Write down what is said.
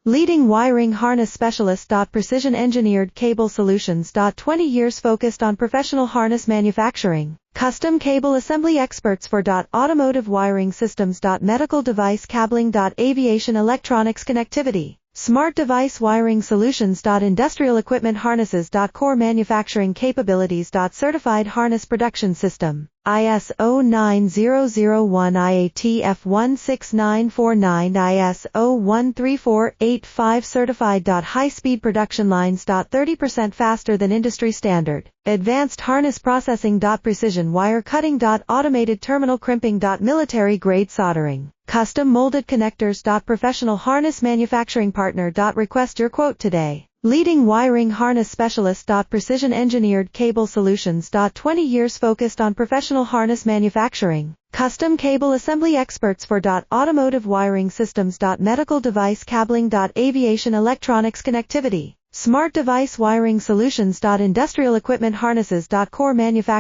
Leading wiring harness specialist. Precision engineered cable solutions. 20 years focused on professional harness manufacturing. Custom cable assembly experts for automotive wiring systems. Medical device cabling. Aviation electronics connectivity. Smart device wiring solutions. Industrial equipment harnesses. Core manufacturing capabilities. Certified harness production system. ISO 9001 IATF 16949 ISO 13485 certified. High-speed production lines. 30% faster than industry standard. Advanced harness processing. Precision wire cutting. Automated terminal crimping. Military grade soldering. Custom molded connectors. Professional harness manufacturing partner. Request your quote today. Leading wiring harness specialist. Precision engineered cable solutions. 20 years focused on professional harness manufacturing. Custom cable assembly experts for automotive wiring systems. Medical device cabling. Aviation electronics connectivity. Smart device wiring solutions. Industrial equipment harnesses. Core manufacturing